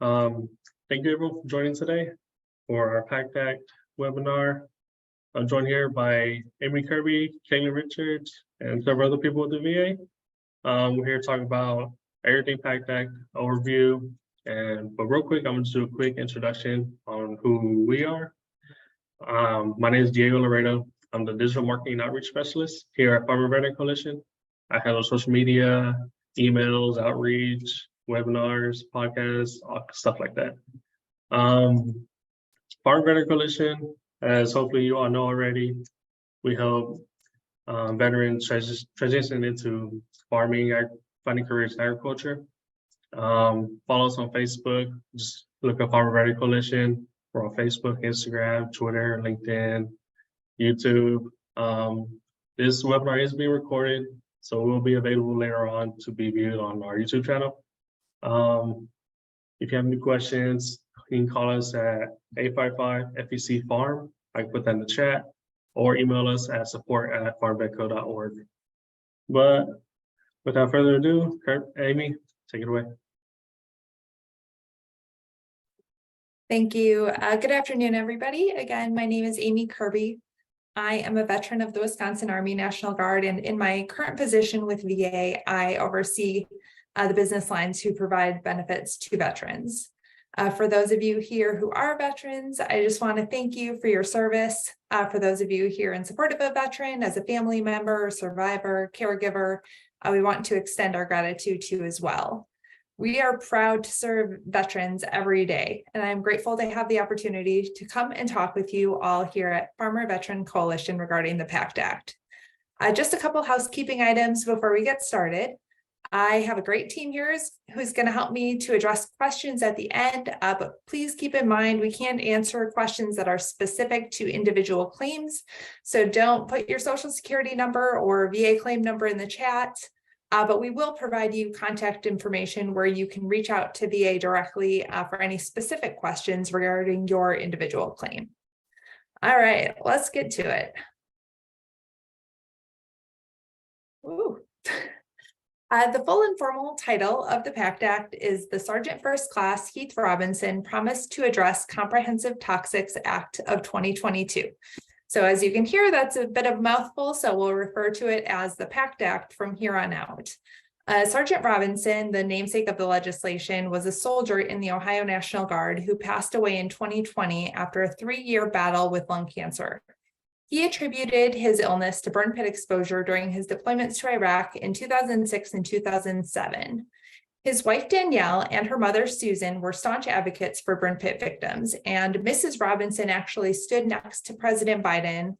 Thank you everyone for joining today for our PACT Act webinar. I'm joined here by Amy Kirby, Caitlin Richards, and several other people with the VA. We're here to talk about everything PACT Act overview. But real quick, I'm gonna do a quick introduction on who we are. My name is Diego Laredo. I'm the Digital Marketing Outreach Specialist here at Farmer Veteran Coalition. I handle social media, emails, outreach, webinars, podcasts, all stuff like that. Farmer Veteran Coalition, as hopefully you all know already, we help veterans transition into farming, finding careers in agriculture. Follow us on Facebook, just look up Farmer Veteran Coalition. We're on Facebook, Instagram, Twitter, LinkedIn, YouTube. This webinar is being recorded, so it will be available later on to be viewed on our YouTube channel. If you have any questions, you can call us at 855-FEC-FARM. I can put that in the chat, or email us at support@farmvetco.org. But without further ado, Amy, take it away. Thank you. Good afternoon, everybody. Again, my name is Amy Kirby. I am a veteran of the Wisconsin Army National Guard, and in my current position with VA, I oversee the business lines who provide benefits to veterans. For those of you here who are veterans, I just want to thank you for your service. For those of you here in support of a veteran, as a family member, survivor, caregiver, we want to extend our gratitude to you as well. We are proud to serve veterans every day, and I'm grateful to have the opportunity to come and talk with you all here at Farmer Veteran Coalition regarding the PACT Act. Just a couple housekeeping items before we get started. I have a great team here who's going to help me to address questions at the end, but please keep in mind we can't answer questions that are specific to individual claims, so don't put your Social Security number or VA claim number in the chat. But we will provide you contact information where you can reach out to VA directly for any specific questions regarding your individual claim. All right, let's get to it. Ooh. The full and formal title of the PACT Act is the Sergeant First Class Heath Robinson Promised to Address Comprehensive Toxics Act of 2022. So as you can hear, that's a bit of a mouthful, so we'll refer to it as the PACT Act from here on out. Sergeant Robinson, the namesake of the legislation, was a soldier in the Ohio National Guard who passed away in 2020 after a 3-year battle with lung cancer. He attributed his illness to burn pit exposure during his deployments to Iraq in 2006 and 2007. His wife, Danielle, and her mother, Susan, were staunch advocates for burn pit victims, and Mrs. Robinson actually stood next to President Biden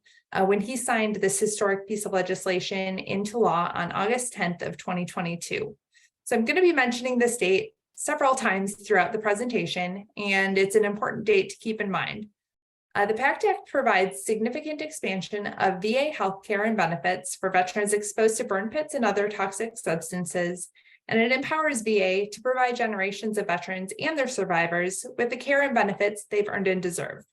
when he signed this historic piece of legislation into law on August 10th of 2022. So I'm going to be mentioning this date several times throughout the presentation, and it's an important date to keep in mind. The PACT Act provides significant expansion of VA healthcare and benefits for veterans exposed to burn pits and other toxic substances, and it empowers VA to provide generations of veterans and their survivors with the care and benefits they've earned and deserve.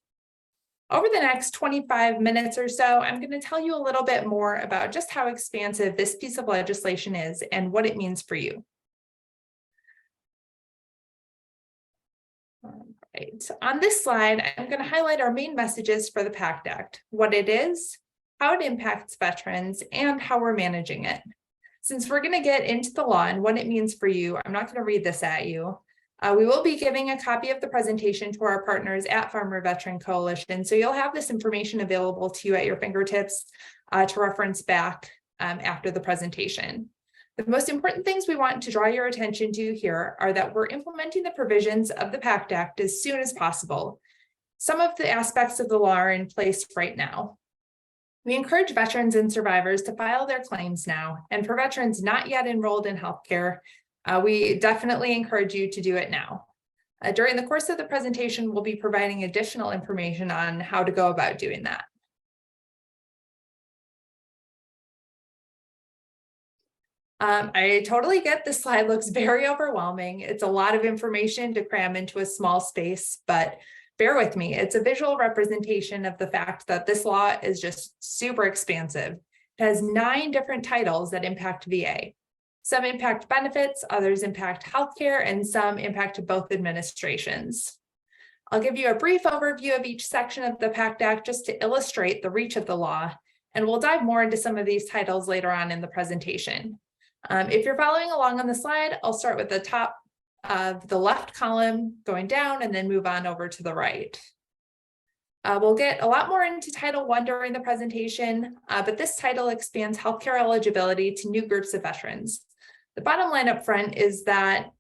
Over the next 25 minutes or so, I'm going to tell you a little bit more about just how expansive this piece of legislation is and what it means for you. All right. On this slide, I'm going to highlight our main messages for the PACT Act, what it is, how it impacts veterans, and how we're managing it. Since we're going to get into the law and what it means for you, I'm not going to read this at you. We will be giving a copy of the presentation to our partners at Farmer Veteran Coalition, so you'll have this information available to you at your fingertips to reference back after the presentation. The most important things we want to draw your attention to here are that we're implementing the provisions of the PACT Act as soon as possible. Some of the aspects of the law are in place right now. We encourage veterans and survivors to file their claims now, and for veterans not yet enrolled in healthcare, we definitely encourage you to do it now. During the course of the presentation, we'll be providing additional information on how to go about doing that. I totally get this slide looks very overwhelming. It's a lot of information to cram into a small space, but bear with me. It's a visual representation of the fact that this law is just super expansive. It has 9 different titles that impact VA. Some impact benefits, others impact healthcare, and some impact both administrations. I'll give you a brief overview of each section of the PACT Act just to illustrate the reach of the law, and we'll dive more into some of these titles later on in the presentation. If you're following along on the slide, I'll start with the top of the left column going down and then move on over to the right. We'll get a lot more into Title I during the presentation, but this title expands healthcare eligibility to new groups of veterans. The bottom line up front is that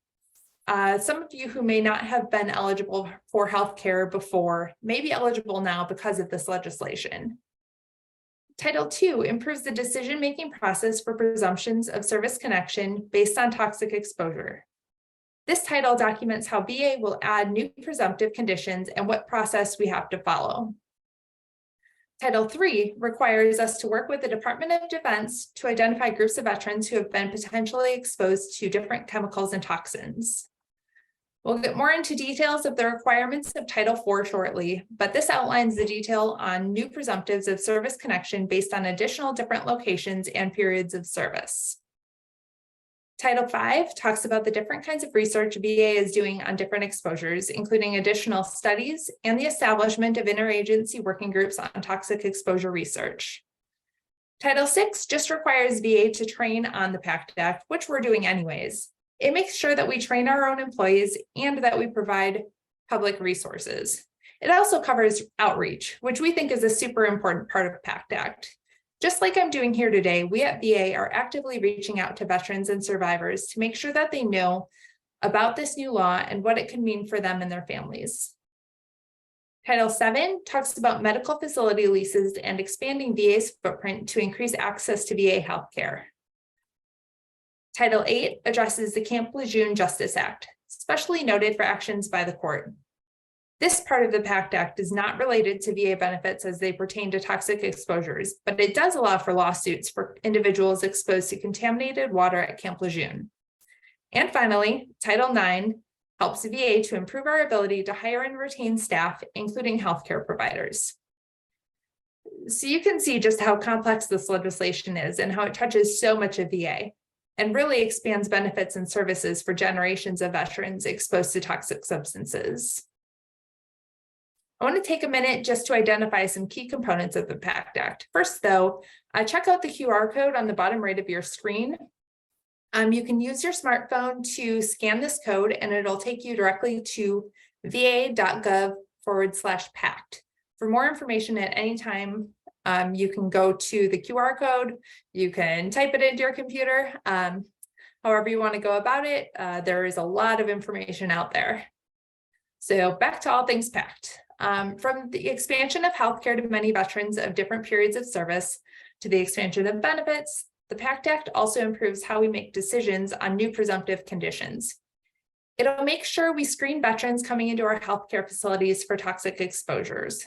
some of you who may not have been eligible for healthcare before may be eligible now because of this legislation. Title II improves the decision-making process for presumptions of service connection based on toxic exposure. This title documents how VA will add new presumptive conditions and what process we have to follow. Title III requires us to work with the Department of Defense to identify groups of veterans who have been potentially exposed to different chemicals and toxins. We'll get more into details of the requirements of Title IV shortly, but this outlines the detail on new presumptives of service connection based on additional different locations and periods of service. Title V talks about the different kinds of research VA is doing on different exposures, including additional studies and the establishment of interagency working groups on toxic exposure research. Title VI just requires VA to train on the PACT Act, which we're doing anyways. It makes sure that we train our own employees and that we provide public resources. It also covers outreach, which we think is a super important part of PACT Act. Just like I'm doing here today, we at VA are actively reaching out to veterans and survivors to make sure that they know about this new law and what it can mean for them and their families. Title VII talks about medical facility leases and expanding VA's footprint to increase access to VA healthcare. Title VIII addresses the Camp Lejeune Justice Act, specially noted for actions by the court. This part of the PACT Act is not related to VA benefits as they pertain to toxic exposures, but it does allow for lawsuits for individuals exposed to contaminated water at Camp Lejeune. And finally, Title IX helps VA to improve our ability to hire and retain staff, including healthcare providers. So you can see just how complex this legislation is and how it touches so much of VA and really expands benefits and services for generations of veterans exposed to toxic substances. I want to take a minute just to identify some key components of the PACT Act. First, though, check out the QR code on the bottom right of your screen. You can use your smartphone to scan this code, and it'll take you directly to va.gov/PACT. For more information at any time, you can go to the QR code. You can type it into your computer. However you want to go about it, there is a lot of information out there. So back to all things PACT. From the expansion of healthcare to many veterans of different periods of service to the expansion of benefits, the PACT Act also improves how we make decisions on new presumptive conditions. It'll make sure we screen veterans coming into our healthcare facilities for toxic exposures.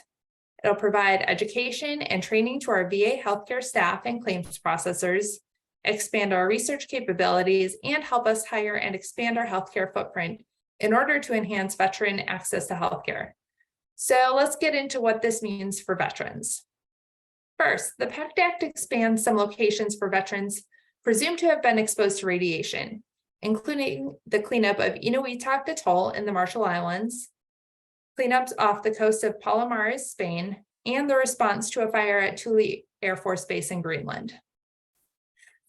It'll provide education and training to our VA healthcare staff and claims processors, expand our research capabilities, and help us hire and expand our healthcare footprint in order to enhance veteran access to healthcare. So let's get into what this means for veterans. First, the PACT Act expands some locations for veterans presumed to have been exposed to radiation, including the cleanup of Inuitak Atoll in the Marshall Islands, cleanups off the coast of Palomares, Spain, and the response to a fire at Thule Air Force Base in Greenland.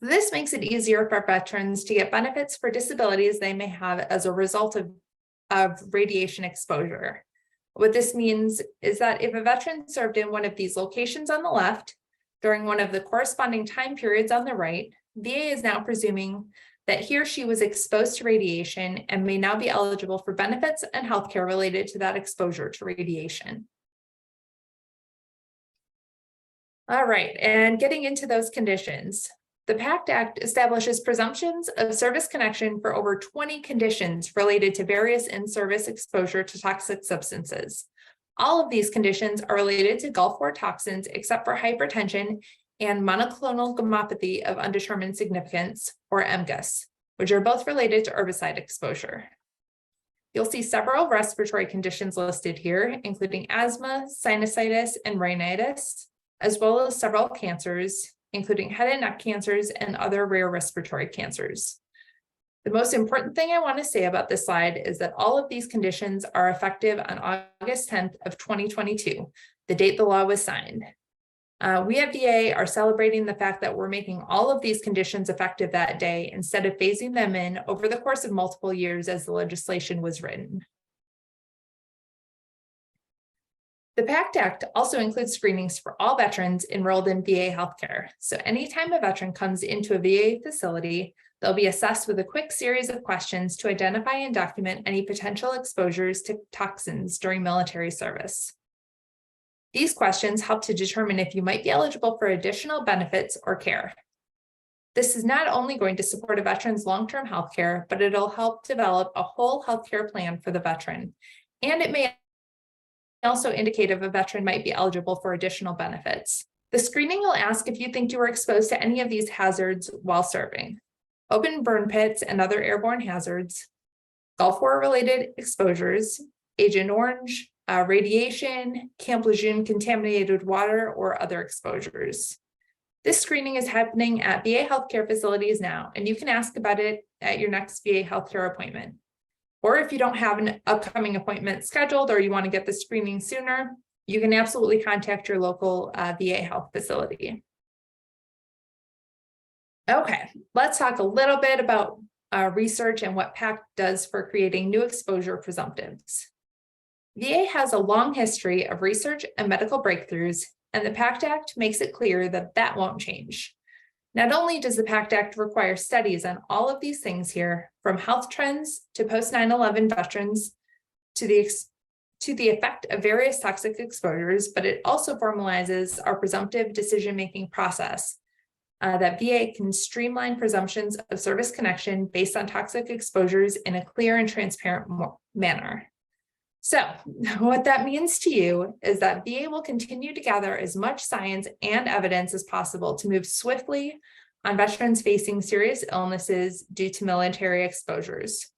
This makes it easier for veterans to get benefits for disabilities they may have as a result of radiation exposure. What this means is that if a veteran served in one of these locations on the left during one of the corresponding time periods on the right, VA is now presuming that he or she was exposed to radiation and may now be eligible for benefits and healthcare related to that exposure to radiation. All right, and getting into those conditions. The PACT Act establishes presumptions of service connection for over 20 conditions related to various in-service exposure to toxic substances. All of these conditions are related to Gulf War toxins except for hypertension and monoclonal gammopathy of undetermined significance, or MGUS, which are both related to herbicide exposure. You'll see several respiratory conditions listed here, including asthma, sinusitis, and rhinitis, as well as several cancers, including head and neck cancers and other rare respiratory cancers. The most important thing I want to say about this slide is that all of these conditions are effective on August 10th of 2022, the date the law was signed. We at VA are celebrating the fact that we're making all of these conditions effective that day instead of phasing them in over the course of multiple years as the legislation was written. The PACT Act also includes screenings for all veterans enrolled in VA healthcare. So anytime a veteran comes into a VA facility, they'll be assessed with a quick series of questions to identify and document any potential exposures to toxins during military service. These questions help to determine if you might be eligible for additional benefits or care. This is not only going to support a veteran's long-term health care, but it'll help develop a whole healthcare plan for the veteran. And it may also indicate if a veteran might be eligible for additional benefits. The screening will ask if you think you were exposed to any of these hazards while serving: open burn pits and other airborne hazards, Gulf War related exposures, Agent Orange, radiation, Camp Lejeune contaminated water, or other exposures. This screening is happening at VA healthcare facilities now, and you can ask about it at your next VA healthcare appointment. Or if you don't have an upcoming appointment scheduled or you want to get the screening sooner, you can absolutely contact your local VA health facility. Okay, let's talk a little bit about research and what PACT does for creating new exposure presumptives. VA has a long history of research and medical breakthroughs, and the PACT Act makes it clear that that won't change. Not only does the PACT Act require studies on all of these things here, from health trends to post 9/11 veterans to the effect of various toxic exposures, but it also formalizes our presumptive decision-making process that VA can streamline presumptions of service connection based on toxic exposures in a clear and transparent manner. So what that means to you is that VA will continue to gather as much science and evidence as possible to move swiftly on veterans facing serious illnesses due to military exposures.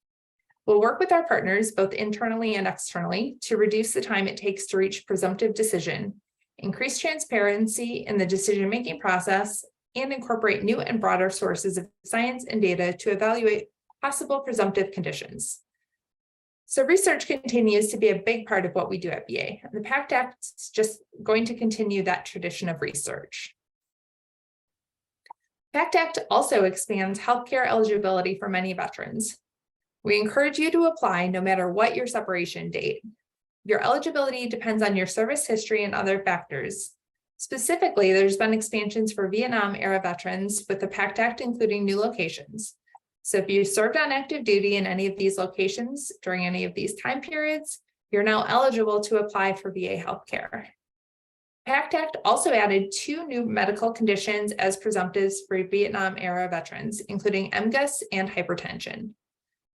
We'll work with our partners, both internally and externally, to reduce the time it takes to reach presumptive decision, increase transparency in the decision-making process, and incorporate new and broader sources of science and data to evaluate possible presumptive conditions. So research continues to be a big part of what we do at VA. And the PACT Act is just going to continue that tradition of research. PACT Act also expands healthcare eligibility for many veterans. We encourage you to apply no matter what your separation date. Your eligibility depends on your service history and other factors. Specifically, there's been expansions for Vietnam-era veterans with the PACT Act including new locations. So if you served on active duty in any of these locations during any of these time periods, you're now eligible to apply for VA healthcare. PACT Act also added 2 new medical conditions as presumptives for Vietnam-era veterans, including MGUS and hypertension.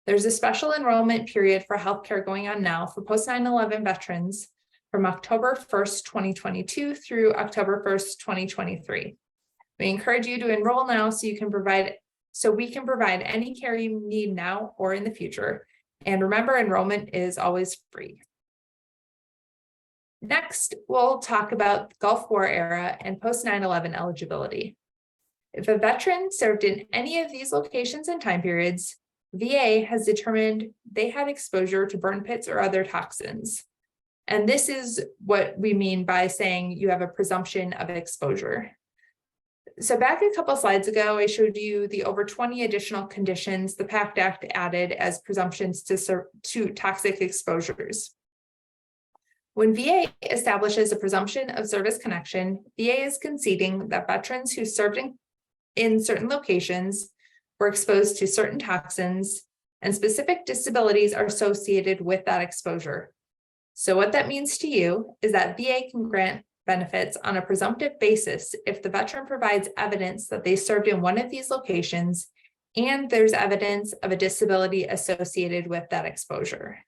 There's a special enrollment period for healthcare going on now for post 9/11 veterans from October 1st, 2022 through October 1st, 2023. We encourage you to enroll now so we can provide any care you need now or in the future. And remember, enrollment is always free. Next, we'll talk about Gulf War era and post 9/11 eligibility. If a veteran served in any of these locations and time periods, VA has determined they had exposure to burn pits or other toxins. And this is what we mean by saying you have a presumption of exposure. So back a couple slides ago, I showed you the over 20 additional conditions the PACT Act added as presumptions to toxic exposures. When VA establishes a presumption of service connection, VA is conceding that veterans who served in certain locations were exposed to certain toxins and specific disabilities are associated with that exposure. So what that means to you is that VA can grant benefits on a presumptive basis if the veteran provides evidence that they served in one of these locations and there's evidence of a disability associated with that exposure.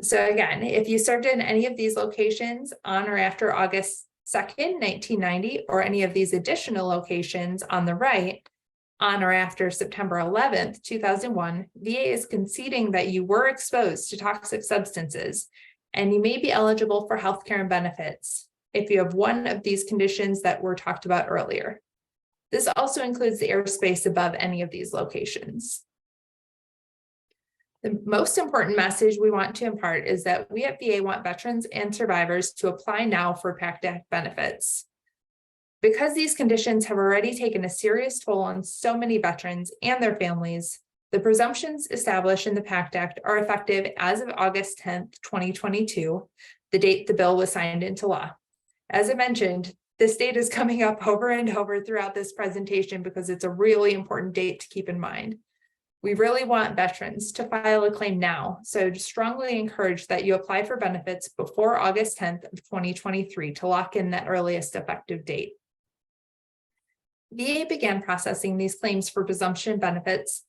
So again, if you served in any of these locations on or after August 2nd, 1990, or any of these additional locations on the right, on or after September 11th, 2001, VA is conceding that you were exposed to toxic substances and you may be eligible for healthcare and benefits if you have one of these conditions that were talked about earlier. This also includes the airspace above any of these locations. The most important message we want to impart is that we at VA want veterans and survivors to apply now for PACT Act benefits. Because these conditions have already taken a serious toll on so many veterans and their families, the presumptions established in the PACT Act are effective as of August 10th, 2022, the date the bill was signed into law. As I mentioned, this date is coming up over and over throughout this presentation because it's a really important date to keep in mind. We really want veterans to file a claim now, so strongly encourage that you apply for benefits before August 10th of 2023 to lock in that earliest effective date. VA began processing these claims for presumption benefits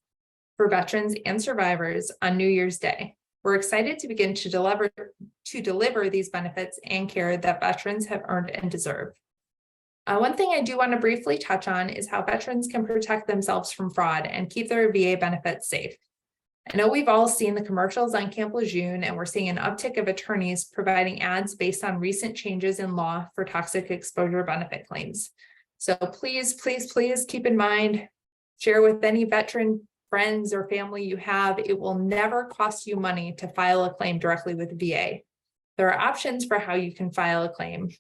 for veterans and survivors on New Year's Day. We're excited to begin to deliver these benefits and care that veterans have earned and deserve. One thing I do want to briefly touch on is how veterans can protect themselves from fraud and keep their VA benefits safe. I know we've all seen the commercials on Camp Lejeune, and we're seeing an uptick of attorneys providing ads based on recent changes in law for toxic exposure benefit claims. So please, please, please keep in mind, share with any veteran friends or family you have. It will never cost you money to file a claim directly with VA. There are options for how you can file a claim,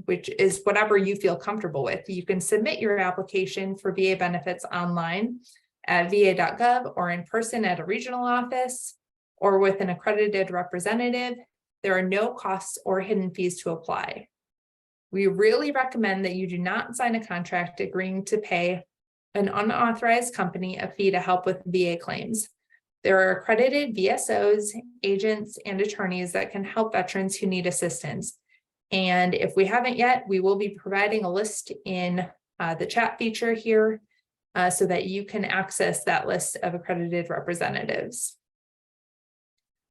which is whatever you feel comfortable with. You can submit your application for VA benefits online at va.gov or in person at a regional office or with an accredited representative. There are no costs or hidden fees to apply. We really recommend that you do not sign a contract agreeing to pay an unauthorized company a fee to help with VA claims. There are accredited VSOs, agents, and attorneys that can help veterans who need assistance. And if we haven't yet, we will be providing a list in the chat feature here so that you can access that list of accredited representatives.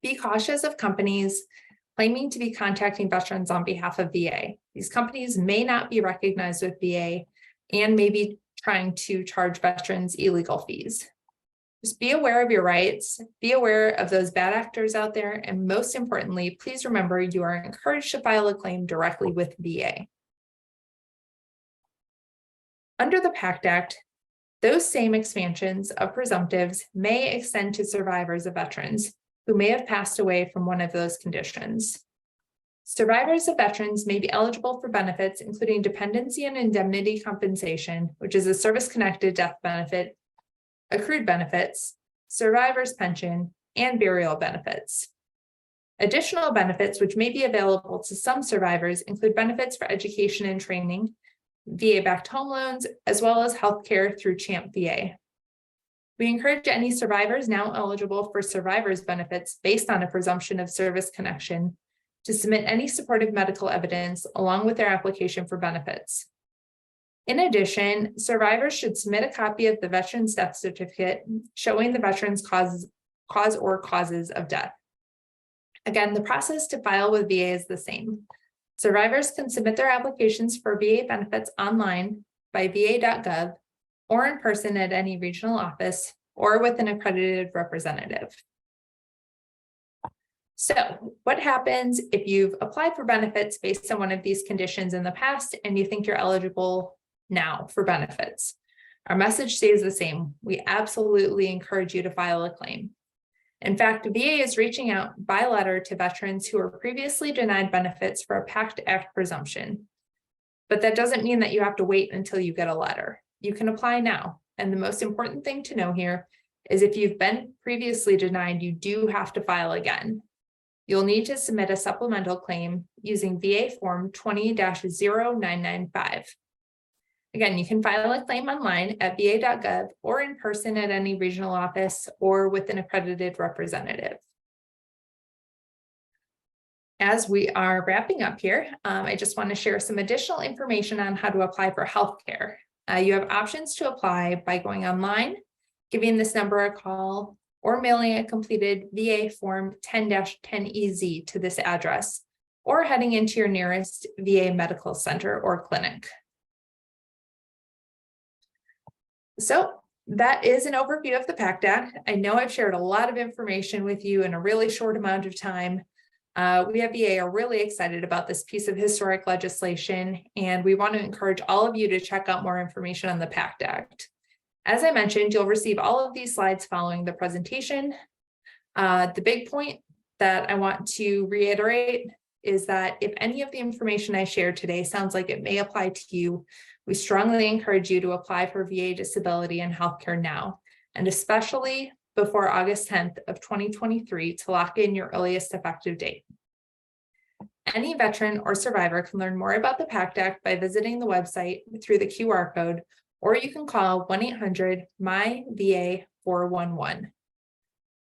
Be cautious of companies claiming to be contacting veterans on behalf of VA. These companies may not be recognized with VA and may be trying to charge veterans illegal fees. Just be aware of your rights, be aware of those bad actors out there, and most importantly, please remember you are encouraged to file a claim directly with VA. Under the PACT Act, those same expansions of presumptives may extend to survivors of veterans who may have passed away from one of those conditions. Survivors of veterans may be eligible for benefits, including dependency and indemnity compensation, which is a service-connected death benefit, accrued benefits, survivor's pension, and burial benefits. Additional benefits which may be available to some survivors include benefits for education and training, VA-backed home loans, as well as healthcare through CHAMP VA. We encourage any survivors now eligible for survivors benefits based on a presumption of service connection to submit any supportive medical evidence along with their application for benefits. In addition, survivors should submit a copy of the veteran's death certificate showing the veteran's cause or causes of death. Again, the process to file with VA is the same. Survivors can submit their applications for VA benefits online by va.gov or in person at any regional office or with an accredited representative. So what happens if you've applied for benefits based on one of these conditions in the past and you think you're eligible now for benefits? Our message stays the same. We absolutely encourage you to file a claim. In fact, VA is reaching out by letter to veterans who were previously denied benefits for a PACT Act presumption. But that doesn't mean that you have to wait until you get a letter. You can apply now. And the most important thing to know here is if you've been previously denied, you do have to file again. You'll need to submit a supplemental claim using VA Form 20-0995. Again, you can file a claim online at va.gov or in person at any regional office or with an accredited representative. As we are wrapping up here, I just want to share some additional information on how to apply for healthcare. You have options to apply by going online, giving this number a call, or mailing a completed VA Form 10-10EZ to this address, or heading into your nearest VA medical center or clinic. So that is an overview of the PACT Act. I know I've shared a lot of information with you in a really short amount of time. We at VA are really excited about this piece of historic legislation, and we want to encourage all of you to check out more information on the PACT Act. As I mentioned, you'll receive all of these slides following the presentation. The big point that I want to reiterate is that if any of the information I shared today sounds like it may apply to you, we strongly encourage you to apply for VA disability and healthcare now, and especially before August 10th of 2023 to lock in your earliest effective date. Any veteran or survivor can learn more about the PACT Act by visiting the website through the QR code, or you can call 1-800-MY-VA-411.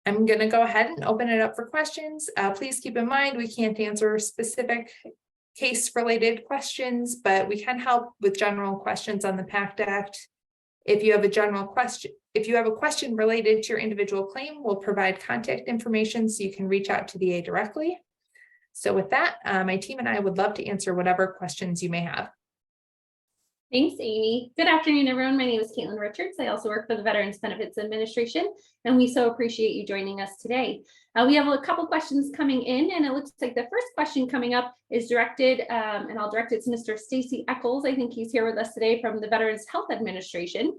I'm going to go ahead and open it up for questions. Please keep in mind, we can't answer specific case-related questions, but we can help with general questions on the PACT Act. If you have a question related to your individual claim, we'll provide contact information so you can reach out to the VA directly. So with that, my team and I would love to answer whatever questions you may have. Thanks, Amy. Good afternoon, everyone. My name is Caitlin Richards. I also work for the Veterans Benefits Administration, and we so appreciate you joining us today. We have a couple questions coming in, and it looks like the first question coming up is directed, and I'll direct it to Mr. Stacy Eccles. I think he's here with us today from the Veterans Health Administration.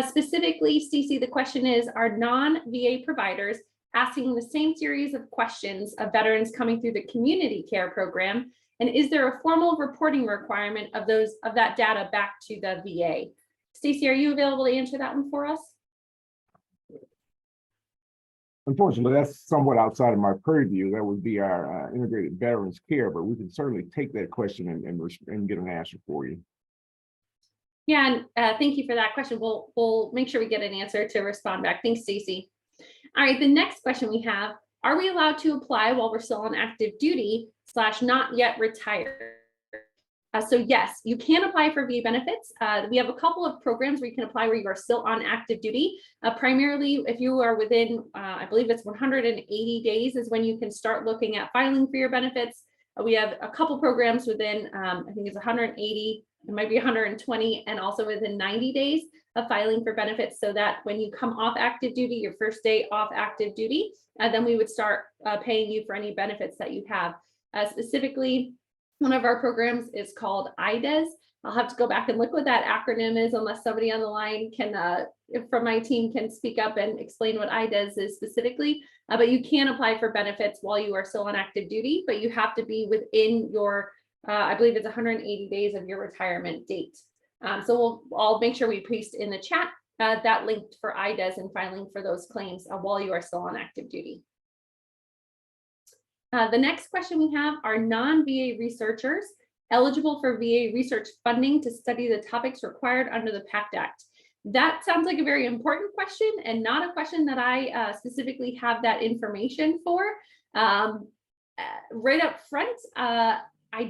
Specifically, Stacy, the question is, are non-VA providers asking the same series of questions of veterans coming through the community care program? And is there a formal reporting requirement of that data back to the VA? Stacy, are you available to answer that one for us? Unfortunately, that's somewhat outside of my purview. That would be our integrated veterans care, but we can certainly take that question and get an answer for you. Yeah, and thank you for that question. We'll make sure we get an answer to respond back. Thanks, Stacy. All right, the next question we have, are we allowed to apply while we're still on active duty / not yet retired? So yes, you can apply for VA benefits. We have a couple of programs where you can apply where you are still on active duty. Primarily, if you are within, I believe it's 180 days is when you can start looking at filing for your benefits. We have a couple programs within, I think it's 180, it might be 120, and also within 90 days of filing for benefits, so that when you come off active duty, your first day off active duty, then we would start paying you for any benefits that you have. Specifically, one of our programs is called IDES. I'll have to go back and look what that acronym is, unless somebody on the line can, from my team, can speak up and explain what IDES is specifically. But you can apply for benefits while you are still on active duty, but you have to be within your, I believe it's 180 days of your retirement date. So I'll make sure we paste in the chat that link for IDES and filing for those claims while you are still on active duty. The next question we have, are non-VA researchers eligible for VA research funding to study the topics required under the PACT Act? That sounds like a very important question, and not a question that I specifically have that information for. Right up front, I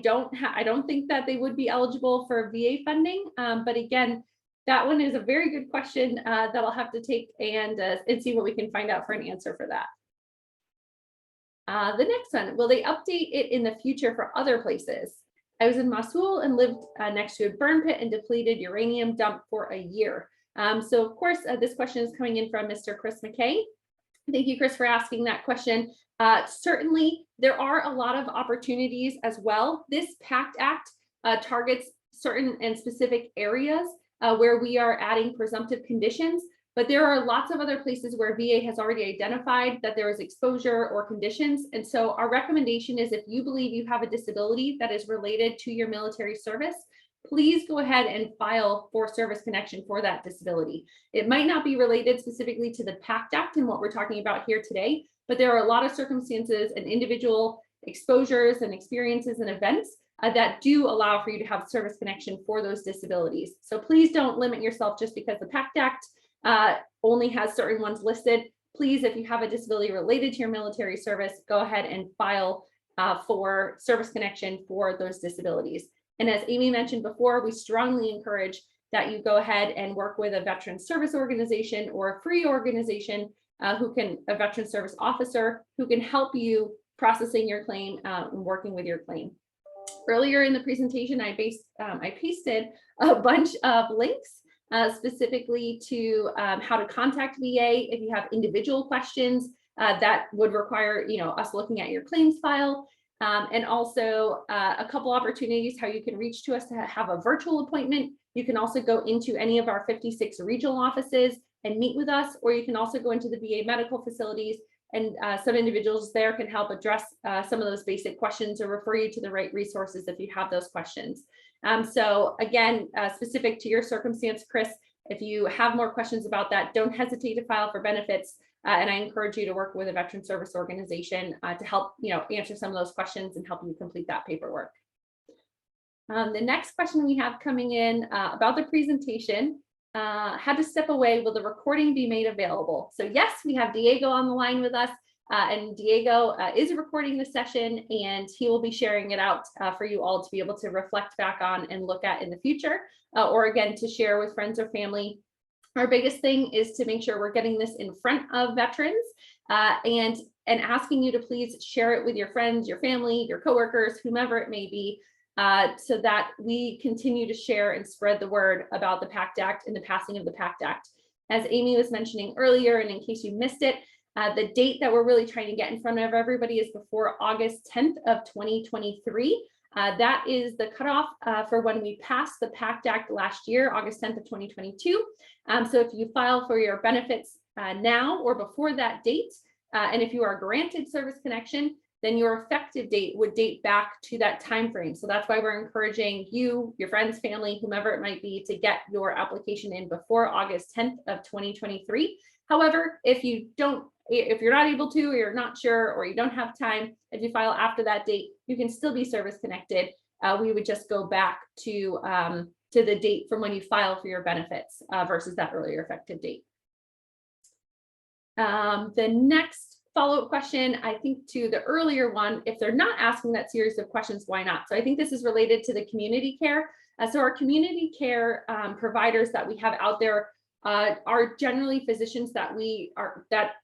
don't think that they would be eligible for VA funding, but again, that one is a very good question that I'll have to take and see what we can find out for an answer for that. The next one, will they update it in the future for other places? I was in Mosul and lived next to a burn pit and depleted uranium dump for a year. So of course, this question is coming in from Mr. Chris McKay. Thank you, Chris, for asking that question. Certainly, there are a lot of opportunities as well. This PACT Act targets certain and specific areas where we are adding presumptive conditions, but there are lots of other places where VA has already identified that there is exposure or conditions. And so our recommendation is, if you believe you have a disability that is related to your military service, please go ahead and file for service connection for that disability. It might not be related specifically to the PACT Act and what we're talking about here today, but there are a lot of circumstances and individual exposures and experiences and events that do allow for you to have service connection for those disabilities. So please don't limit yourself just because the PACT Act only has certain ones listed. Please, if you have a disability related to your military service, go ahead and file for service connection for those disabilities. And as Amy mentioned before, we strongly encourage that you go ahead and work with a veteran service organization or a free organization a veteran service officer who can help you processing your claim and working with your claim. Earlier in the presentation, I pasted a bunch of links specifically to how to contact VA if you have individual questions that would require us looking at your claims file. And also a couple opportunities how you can reach to us to have a virtual appointment. You can also go into any of our 56 regional offices and meet with us, or you can also go into the VA medical facilities and some individuals there can help address some of those basic questions or refer you to the right resources if you have those questions. So again, specific to your circumstance, Chris, if you have more questions about that, don't hesitate to file for benefits. And I encourage you to work with a veteran service organization to help answer some of those questions and help you complete that paperwork. The next question we have coming in about the presentation, how to step away, will the recording be made available? So yes, we have Diego on the line with us, and Diego is recording the session, and he will be sharing it out for you all to be able to reflect back on and look at in the future, or again, to share with friends or family. Our biggest thing is to make sure we're getting this in front of veterans and asking you to please share it with your friends, your family, your coworkers, whomever it may be, so that we continue to share and spread the word about the PACT Act and the passing of the PACT Act. As Amy was mentioning earlier, and in case you missed it, the date that we're really trying to get in front of everybody is before August 10th of 2023. That is the cutoff for when we passed the PACT Act last year, August 10th of 2022. So if you file for your benefits now or before that date, and if you are granted service connection, then your effective date would date back to that time frame. So that's why we're encouraging you, your friends, family, whomever it might be, to get your application in before August 10th of 2023. However, if you're not able to, or you're not sure, or you don't have time, if you file after that date, you can still be service connected. We would just go back to the date from when you file for your benefits versus that earlier effective date. The next follow-up question, I think to the earlier one, if they're not asking that series of questions, why not? So I think this is related to the community care. So our community care providers that we have out there are generally physicians that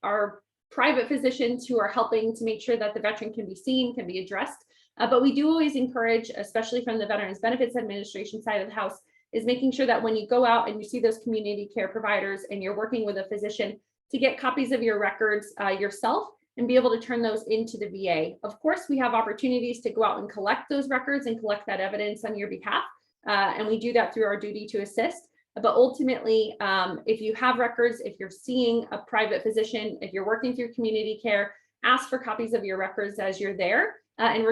are private physicians who are helping to make sure that the veteran can be seen, can be addressed. But we do always encourage, especially from the Veterans Benefits Administration side of the house, is making sure that when you go out and you see those community care providers and you're working with a physician, to get copies of your records yourself and be able to turn those into the VA. Of course, we have opportunities to go out and collect those records and collect that evidence on your behalf. And we do that through our duty to assist. But ultimately, if you have records, if you're seeing a private physician, if you're working through community care, ask for copies of your records as you're there and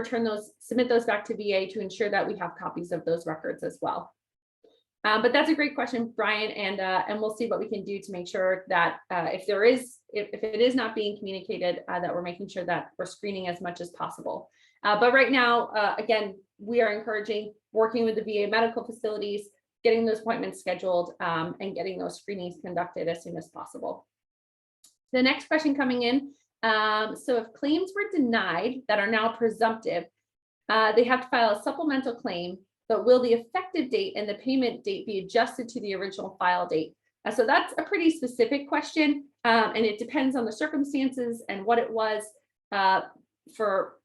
submit those back to VA to ensure that we have copies of those records as well. But that's a great question, Brian, and we'll see what we can do to make sure that if it is not being communicated, that we're making sure that we're screening as much as possible. But right now, again, we are encouraging working with the VA medical facilities, getting those appointments scheduled, and getting those screenings conducted as soon as possible. The next question coming in, so if claims were denied that are now presumptive, they have to file a supplemental claim, but will the effective date and the payment date be adjusted to the original file date? So that's a pretty specific question, and it depends on the circumstances and what it was for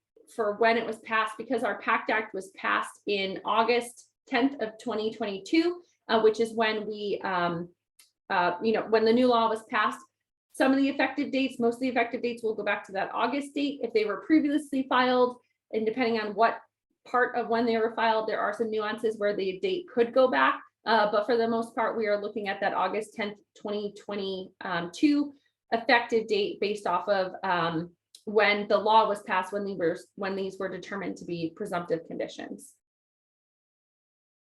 when it was passed, because our PACT Act was passed in August 10th of 2022, which is when when the new law was passed. Some of the effective dates, most of the effective dates will go back to that August date if they were previously filed, and depending on what part of when they were filed, there are some nuances where the date could go back, but for the most part, we are looking at that August 10th, 2022 effective date based off of when the law was passed, when these were determined to be presumptive conditions.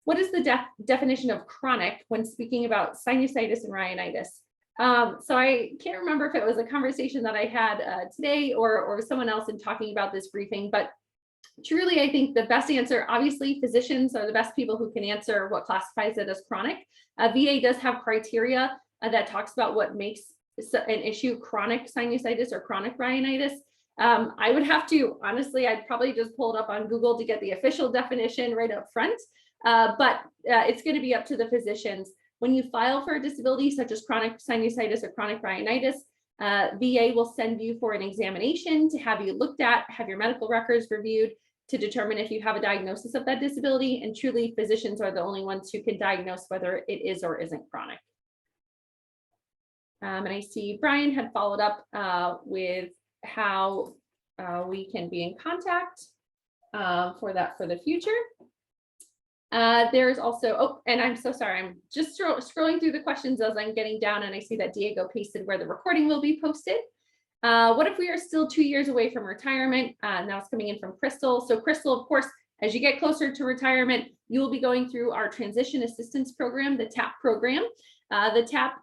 What is the definition of chronic when speaking about sinusitis and rhinitis? So I can't remember if it was a conversation that I had today or someone else in talking about this briefing, but truly, I think the best answer, obviously, physicians are the best people who can answer what classifies it as chronic. VA does have criteria that talks about what makes an issue chronic sinusitis or chronic rhinitis. I would have to, honestly, I'd probably just pull it up on Google to get the official definition right up front, but it's going to be up to the physicians. When you file for a disability such as chronic sinusitis or chronic rhinitis, VA will send you for an examination to have you looked at, have your medical records reviewed to determine if you have a diagnosis of that disability. And truly, physicians are the only ones who can diagnose whether it is or isn't chronic. And I see Brian had followed up with how we can be in contact for the future. There's also, and I'm so sorry, I'm just scrolling through the questions as I'm getting down, and I see that Diego pasted where the recording will be posted. What if we are still 2 years away from retirement? Now it's coming in from Crystal. So Crystal, of course, as you get closer to retirement, you will be going through our transition assistance program, the TAP program. The TAP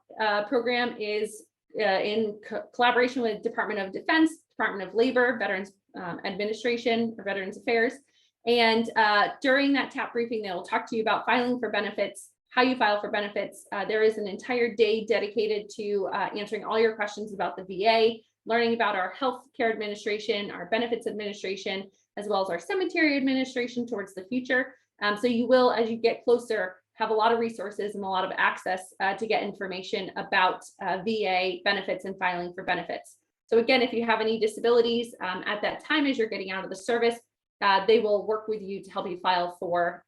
program is in collaboration with Department of Defense, Department of Labor, Veterans Administration, or Veterans Affairs. And during that TAP briefing, they will talk to you about filing for benefits, how you file for benefits. There is an entire day dedicated to answering all your questions about the VA, learning about our healthcare administration, our benefits administration, as well as our cemetery administration towards the future. So you will, as you get closer, have a lot of resources and a lot of access to get information about VA benefits and filing for benefits. So again, if you have any disabilities at that time as you're getting out of the service, they will work with you to help you file for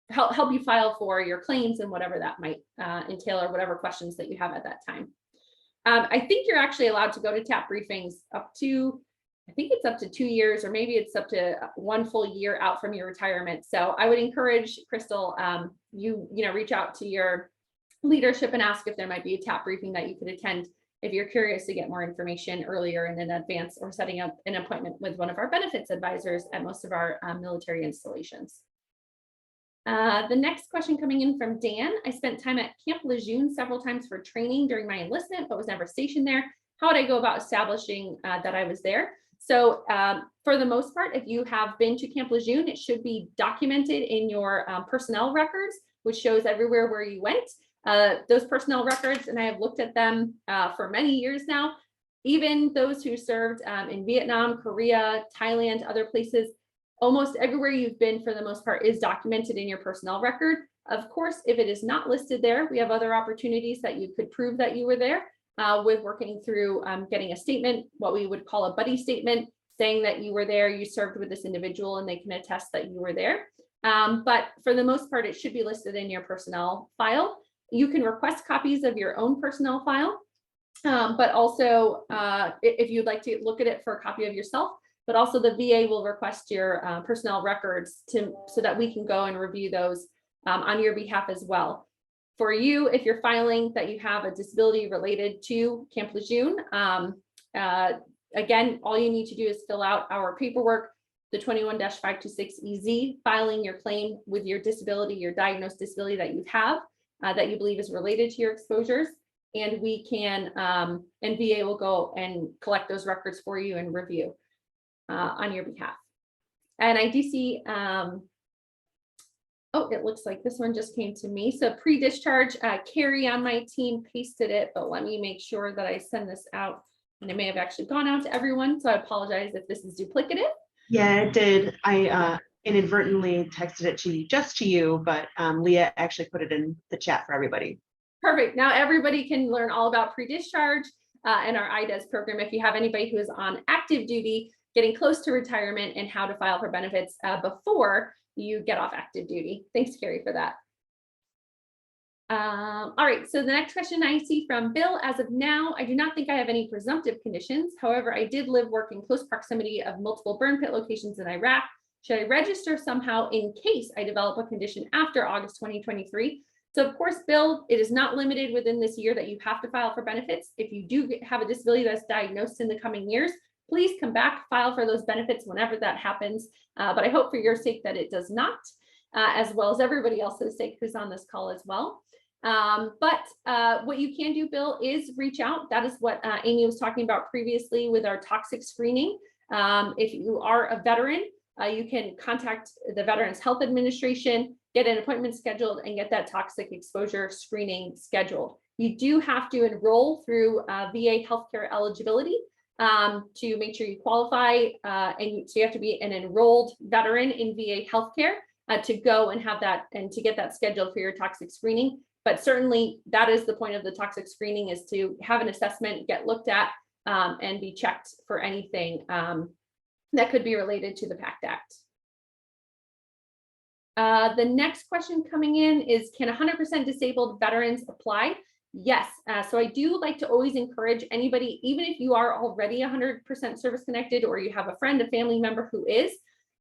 help you file for your claims and whatever that might entail, or whatever questions that you have at that time. I think you're actually allowed to go to TAP briefings up to, I think it's up to 2 years, or maybe it's up to 1 full year out from your retirement. So I would encourage, Crystal, you reach out to your leadership and ask if there might be a TAP briefing that you could attend if you're curious to get more information earlier and in advance, or setting up an appointment with one of our benefits advisors at most of our military installations. The next question coming in from Dan. I spent time at Camp Lejeune several times for training during my enlistment, but was never stationed there. How would I go about establishing that I was there? So for the most part, if you have been to Camp Lejeune, it should be documented in your personnel records, which shows everywhere where you went. Those personnel records, and I have looked at them for many years now, even those who served in Vietnam, Korea, Thailand, other places, almost everywhere you've been for the most part is documented in your personnel record. Of course, if it is not listed there, we have other opportunities that you could prove that you were there with working through getting a statement, what we would call a buddy statement, saying that you were there, you served with this individual, and they can attest that you were there. But for the most part, it should be listed in your personnel file. You can request copies of your own personnel file, but also if you'd like to look at it for a copy of yourself, but also the VA will request your personnel records so that we can go and review those on your behalf as well. For you, if you're filing that you have a disability related to Camp Lejeune, again, all you need to do is fill out our paperwork, the 21-526EZ, filing your claim with your disability, your diagnosed disability that you have, that you believe is related to your exposures. And we can, and VA will go and collect those records for you and review on your behalf. And I do see, oh, it looks like this one just came to me. So pre-discharge, Carrie on my team pasted it, but let me make sure that I send this out. And it may have actually gone out to everyone. So I apologize if this is duplicative. Yeah, it did. I inadvertently texted it just to you, but Leah actually put it in the chat for everybody. Perfect. Now everybody can learn all about pre-discharge and our IDES program. If you have anybody who is on active duty, getting close to retirement, and how to file for benefits before you get off active duty. Thanks, Carrie, for that. All right, so the next question I see from Bill: as of now, I do not think I have any presumptive conditions. However, I did live, work in close proximity of multiple burn pit locations in Iraq. Should I register somehow in case I develop a condition after August 2023? So of course, Bill, it is not limited within this year that you have to file for benefits. If you do have a disability that's diagnosed in the coming years, please come back, file for those benefits whenever that happens. But I hope for your sake that it does not, as well as everybody else's sake who's on this call as well. But what you can do, Bill, is reach out. That is what Amy was talking about previously with our toxic screening. If you are a veteran, you can contact the Veterans Health Administration, get an appointment scheduled, and get that toxic exposure screening scheduled. You do have to enroll through VA healthcare eligibility to make sure you qualify, and so you have to be an enrolled veteran in VA healthcare to go and have that, and to get that scheduled for your toxic screening. But certainly that is the point of the toxic screening, is to have an assessment, get looked at, and be checked for anything that could be related to the PACT Act. The next question coming in is, can 100% disabled veterans apply? Yes. So I do like to always encourage anybody, even if you are already 100% service connected, or you have a friend, a family member who is,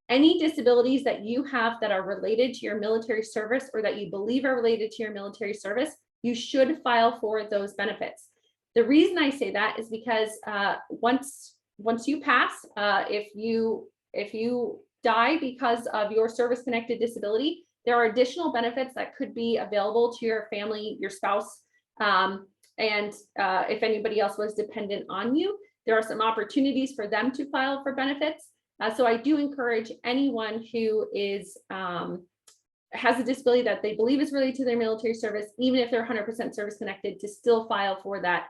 any disabilities that you have that are related to your military service, or that you believe are related to your military service, you should file for those benefits. The reason I say that is because once you pass, if you die because of your service-connected disability, there are additional benefits that could be available to your family, your spouse, and if anybody else was dependent on you. There are some opportunities for them to file for benefits. So I do encourage anyone who is has a disability that they believe is related to their military service, even if they're 100% service connected, to still file for that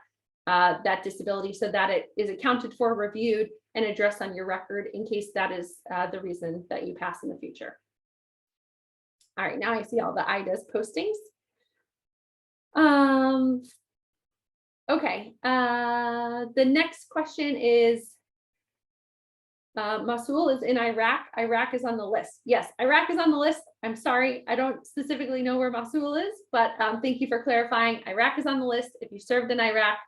disability so that it is accounted for, reviewed, and addressed on your record in case that is the reason that you pass in the future. All right, now I see all the IDAS postings. Okay, the next question is, Mosul is in Iraq. Iraq is on the list. Yes, Iraq is on the list. I'm sorry, I don't specifically know where Mosul is, but thank you for clarifying. Iraq is on the list. If you served in Iraq,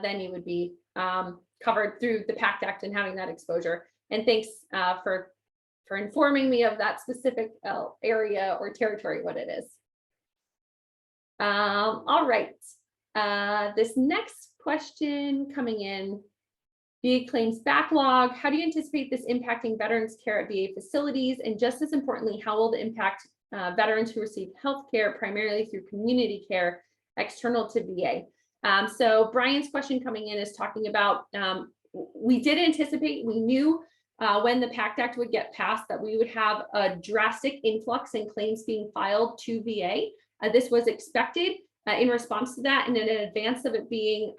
then you would be covered through the PACT Act and having that exposure. And thanks for informing me of that specific area or territory, what it is. All right, this next question coming in. VA claims backlog. How do you anticipate this impacting veterans care at VA facilities? And just as importantly, how will it impact veterans who receive health care primarily through community care external to VA? So Brian's question coming in is talking about, we did anticipate, we knew when the PACT Act would get passed that we would have a drastic influx in claims being filed to VA. This was expected. In response to that, and in advance of it being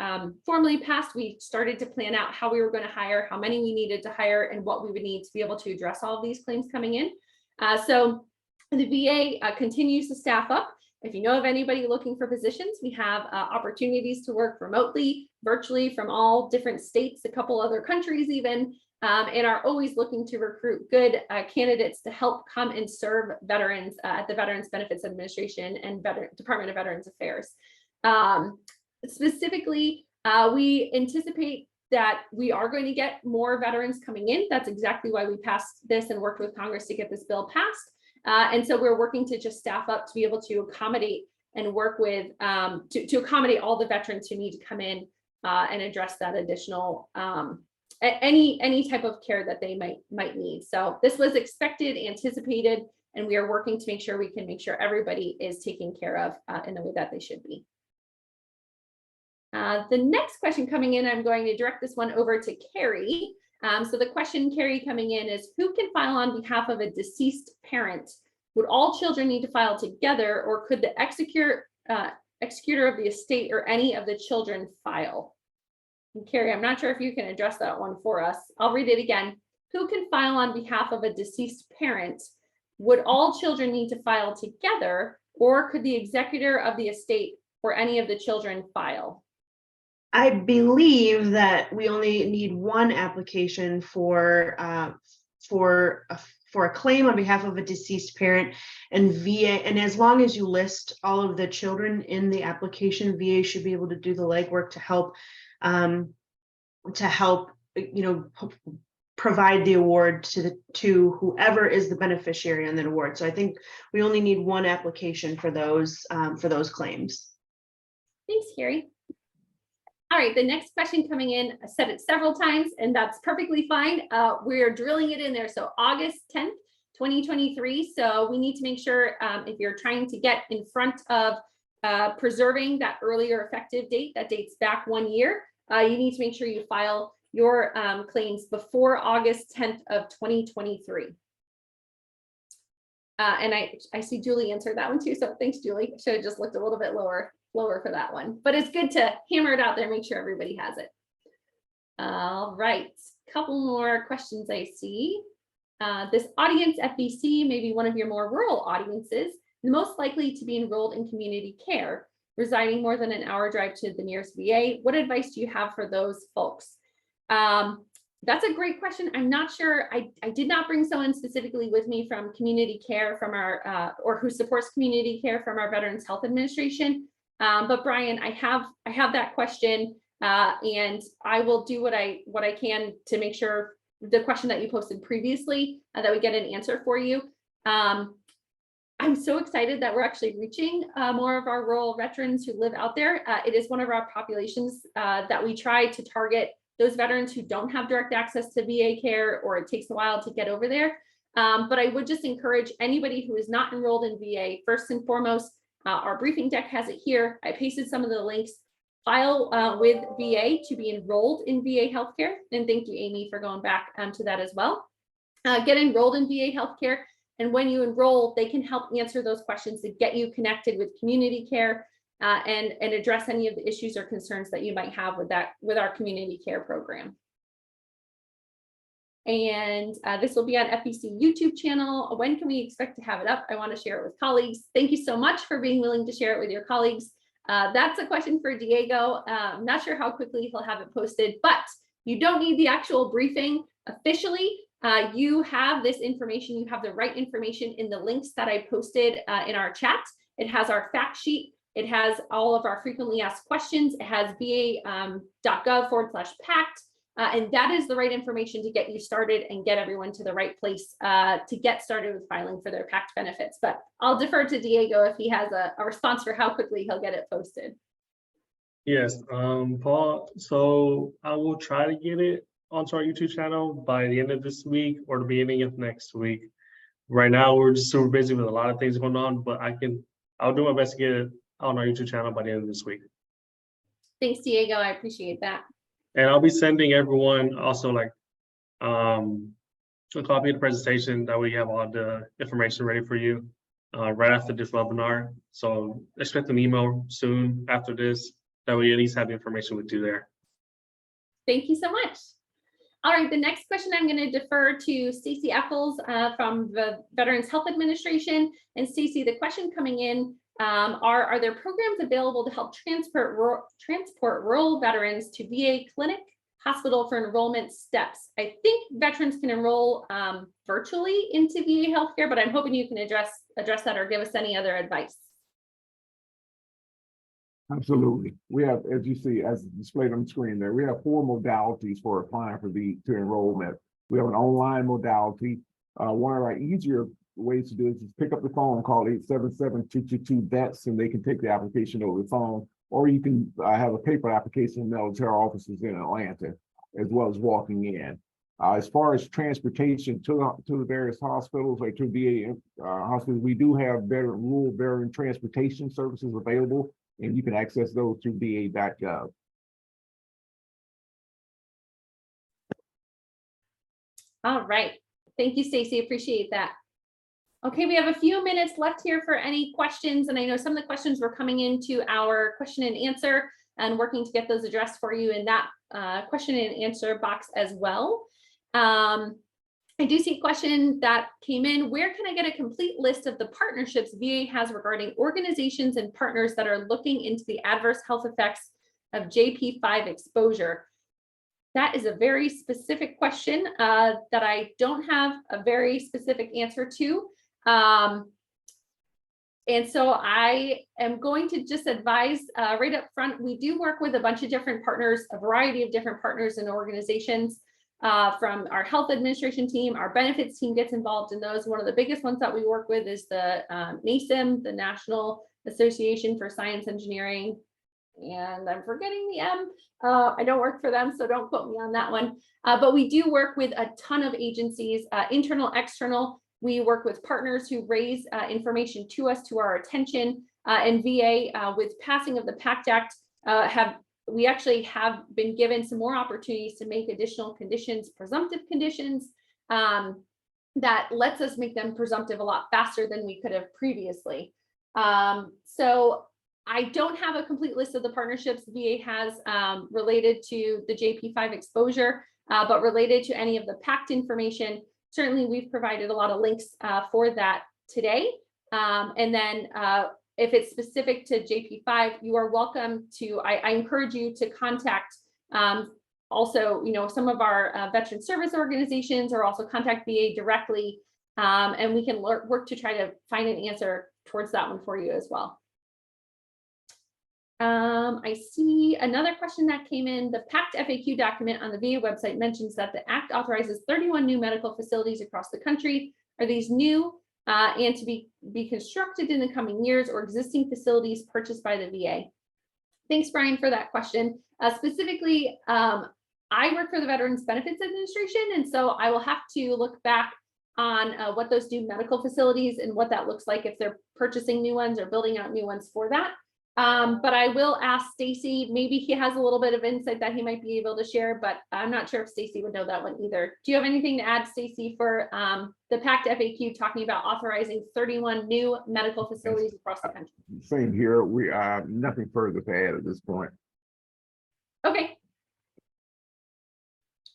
formally passed, we started to plan out how we were going to hire, how many we needed to hire, and what we would need to be able to address all of these claims coming in. So the VA continues to staff up. If you know of anybody looking for positions, we have opportunities to work remotely, virtually from all different states, a couple other countries even, and are always looking to recruit good candidates to help come and serve veterans at the Veterans Benefits Administration and Department of Veterans Affairs. Specifically, we anticipate that we are going to get more veterans coming in. That's exactly why we passed this and worked with Congress to get this bill passed. And so we're working to just staff up to be able to accommodate and work with, to accommodate all the veterans who need to come in and address that additional any type of care that they might need. So this was expected, anticipated, and we are working to make sure we can make sure everybody is taken care of in the way that they should be. The next question coming in, I'm going to direct this one over to Carrie. So the question, Carrie, coming in is, who can file on behalf of a deceased parent? Would all children need to file together, or could the executor of the estate or any of the children file? And Carrie, I'm not sure if you can address that one for us. I'll read it again. Who can file on behalf of a deceased parent? Would all children need to file together, or could the executor of the estate or any of the children file? I believe that we only need one application for a claim on behalf of a deceased parent, and VA, and as long as you list all of the children in the application, VA should be able to do the legwork to help provide the award to whoever is the beneficiary on that award. So I think we only need one application for those claims. Thanks, Carrie. All right, the next question coming in, I said it several times, and that's perfectly fine. We're drilling it in there. So August 10th, 2023. So we need to make sure if you're trying to get in front of preserving that earlier effective date that dates back 1 year, you need to make sure you file your claims before August 10th of 2023. And I see Julie answered that one too. So thanks, Julie. Should have just looked a little bit lower for that one, but it's good to hammer it out there, make sure everybody has it. All right, couple more questions I see. This audience FBC may be one of your more rural audiences, the most likely to be enrolled in community care, residing more than an hour drive to the nearest VA. What advice do you have for those folks? That's a great question. I'm not sure. I did not bring someone specifically with me from community care from our, or who supports community care from our Veterans Health Administration. But Brian, I have that question, and I will do what I can to make sure the question that you posted previously that we get an answer for you. I'm so excited that we're actually reaching more of our rural veterans who live out there. It is one of our populations that we try to target those veterans who don't have direct access to VA care, or it takes a while to get over there. But I would just encourage anybody who is not enrolled in VA, first and foremost, our briefing deck has it here. I pasted some of the links. File with VA to be enrolled in VA healthcare. And thank you, Amy, for going back to that as well. Get enrolled in VA healthcare. And when you enroll, they can help answer those questions to get you connected with community care and address any of the issues or concerns that you might have with our community care program. And this will be on FEC YouTube channel. When can we expect to have it up? I want to share it with colleagues. Thank you so much for being willing to share it with your colleagues. That's a question for Diego. I'm not sure how quickly he'll have it posted, but you don't need the actual briefing officially. You have this information, you have the right information in the links that I posted in our chat. It has our fact sheet. It has all of our frequently asked questions. It has va.gov/PACT. And that is the right information to get you started and get everyone to the right place to get started with filing for their PACT benefits. But I'll defer to Diego if he has a response for how quickly he'll get it posted. Yes, Paul, so I will try to get it onto our YouTube channel by the end of this week or the beginning of next week. Right now, we're just super busy with a lot of things going on, but I'll do my best to get it on our YouTube channel by the end of this week. Thanks, Diego. I appreciate that. And I'll be sending everyone also like a copy of the presentation, that we have all the information ready for you right after this webinar. So expect an email soon after this, that we at least have the information with you there. Thank you so much. All right, the next question I'm going to defer to Stacey Eccles from the Veterans Health Administration. And Stacey, the question coming in, are there programs available to help transport rural veterans to VA clinic, hospital for enrollment steps? I think veterans can enroll virtually into VA healthcare, but I'm hoping you can address that or give us any other advice. Absolutely. We have, as you see, as displayed on the screen there, we have 4 modalities for applying to enrollment. We have an online modality. One of our easier ways to do it is pick up the phone and call 877-222-VETS, and they can take the application over the phone. Or you can have a paper application mailed to our offices in Atlanta, as well as walking in. As far as transportation to the various hospitals or to VA hospitals, we do have rural veteran transportation services available, and you can access those through va.gov. All right. Thank you, Stacey. Appreciate that. Okay, we have a few minutes left here for any questions. And I know some of the questions were coming into our question and answer and working to get those addressed for you in that question and answer box as well. I do see a question that came in. Where can I get a complete list of the partnerships VA has regarding organizations and partners that are looking into the adverse health effects of JP5 exposure? That is a very specific question that I don't have a very specific answer to. And so I am going to just advise right up front, we do work with a bunch of different partners, a variety of different partners and organizations. From our health administration team, our benefits team gets involved in those. One of the biggest ones that we work with is the NASEM, the National Association for Science Engineering, and I'm forgetting the M. I don't work for them, so don't quote me on that one. But we do work with a ton of agencies, internal, external. We work with partners who raise information to us, to our attention, and VA with passing of the PACT Act we actually have been given some more opportunities to make additional conditions, presumptive conditions, that lets us make them presumptive a lot faster than we could have previously. So I don't have a complete list of the partnerships VA has related to the JP5 exposure, but related to any of the PACT information. Certainly, we've provided a lot of links for that today. And then if it's specific to JP5, you are welcome to, I encourage you to contact also, some of our veteran service organizations, or also contact VA directly, and we can work to try to find an answer towards that one for you as well. I see another question that came in. The PACT FAQ document on the VA website mentions that the Act authorizes 31 new medical facilities across the country. Are these new and to be constructed in the coming years, or existing facilities purchased by the VA? Thanks, Brian, for that question. Specifically, I work for the Veterans Benefits Administration, and so I will have to look back on what those new medical facilities and what that looks like if they're purchasing new ones or building out new ones for that. But I will ask Stacy, maybe he has a little bit of insight that he might be able to share, but I'm not sure if Stacy would know that one either. Do you have anything to add, Stacy, for the PACT FAQ talking about authorizing 31 new medical facilities across the country? Same here. We nothing further to add at this point. Okay.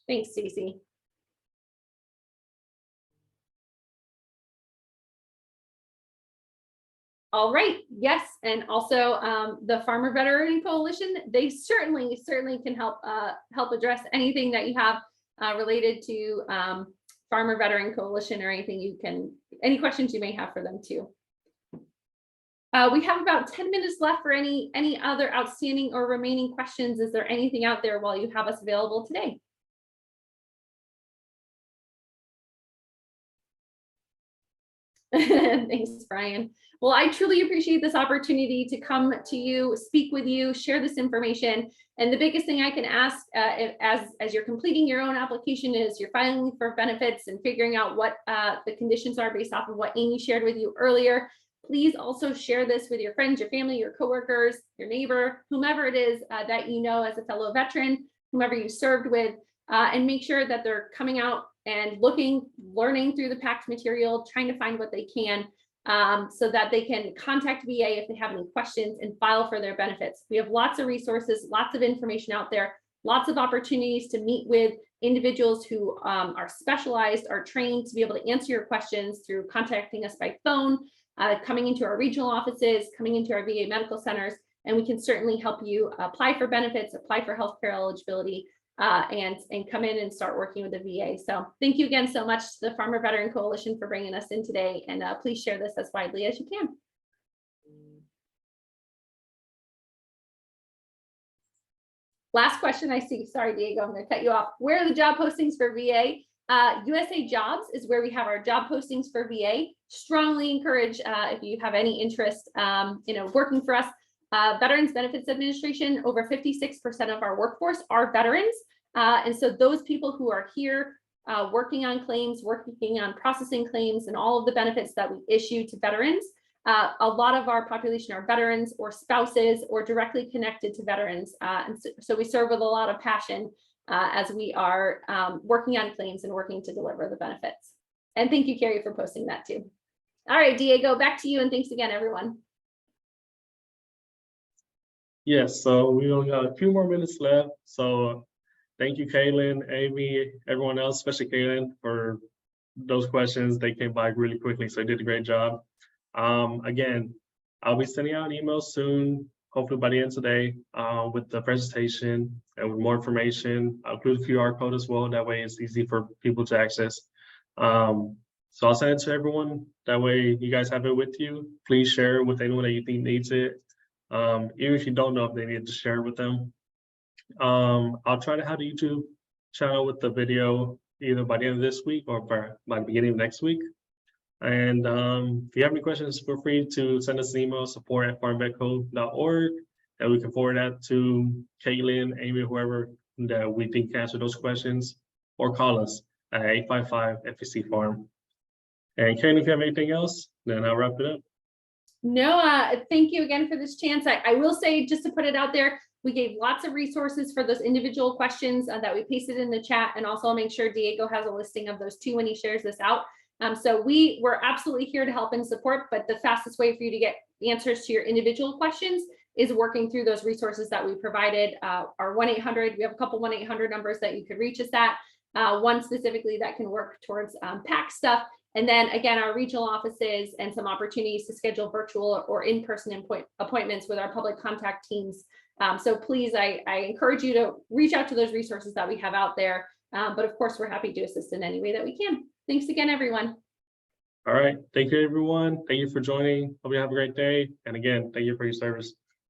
Thanks, Stacy. All right, yes, and also the Farmer Veteran Coalition, they certainly can help address anything that you have related to Farmer Veteran Coalition, or any questions you may have for them too. We have about 10 minutes left for any other outstanding or remaining questions. Is there anything out there while you have us available today? Thanks, Brian. Well, I truly appreciate this opportunity to come to you, speak with you, share this information. And the biggest thing I can ask as you're completing your own application is you're filing for benefits and figuring out what the conditions are based off of what Amy shared with you earlier. Please also share this with your friends, your family, your coworkers, your neighbor, whomever it is that you know as a fellow veteran, whomever you served with, and make sure that they're coming out and learning through the PACT material, trying to find what they can, so that they can contact VA if they have any questions and file for their benefits. We have lots of resources, lots of information out there, lots of opportunities to meet with individuals who are specialized, are trained to be able to answer your questions through contacting us by phone, coming into our regional offices, coming into our VA medical centers, and we can certainly help you apply for benefits, apply for healthcare eligibility, and come in and start working with the VA. So thank you again so much to the Farmer Veteran Coalition for bringing us in today, and please share this as widely as you can. Last question I see, sorry Diego, I'm going to cut you off. Where are the job postings for VA? USA Jobs is where we have our job postings for VA. Strongly encourage if you have any interest working for us. Veterans Benefits Administration, over 56% of our workforce are veterans. And so those people who are here working on claims, working on processing claims and all of the benefits that we issue to veterans, a lot of our population are veterans or spouses or directly connected to veterans. And so we serve with a lot of passion as we are working on claims and working to deliver the benefits. And thank you, Carrie, for posting that too. All right, Diego, back to you, and thanks again, everyone. Yes, so we only got a few more minutes left. So thank you, Kaylin, Amy, everyone else, especially Kaylin, for those questions. They came by really quickly, so they did a great job. Again, I'll be sending out an email soon, hopefully by the end of today, with the presentation and with more information. I'll include a QR code as well. That way it's easy for people to access. So I'll send it to everyone. That way you guys have it with you. Please share it with anyone that you think needs it. Even if you don't know if they need to share it with them. I'll try to have a YouTube channel with the video either by the end of this week or by the beginning of next week. And if you have any questions, feel free to send us an email, support@farmvetco.org, and we can forward that to Caitlin, Amy, whoever that we think can answer those questions, or call us at 855-FEC-FARM. And Caitlin, if you have anything else, then I'll wrap it up. No, thank you again for this chance. I will say, just to put it out there, we gave lots of resources for those individual questions that we pasted in the chat, and also I'll make sure Diego has a listing of those too when he shares this out. So we're absolutely here to help and support, but the fastest way for you to get answers to your individual questions is working through those resources that we provided. Our 1-800, we have a couple 1-800 numbers that you could reach us at, one specifically that can work towards PACT stuff. And then again, our regional offices and some opportunities to schedule virtual or in-person appointments with our public contact teams. So please, I encourage you to reach out to those resources that we have out there. But of course, we're happy to assist in any way that we can. Thanks again, everyone. All right. Thank you, everyone. Thank you for joining. Hope you have a great day. And again, thank you for your service.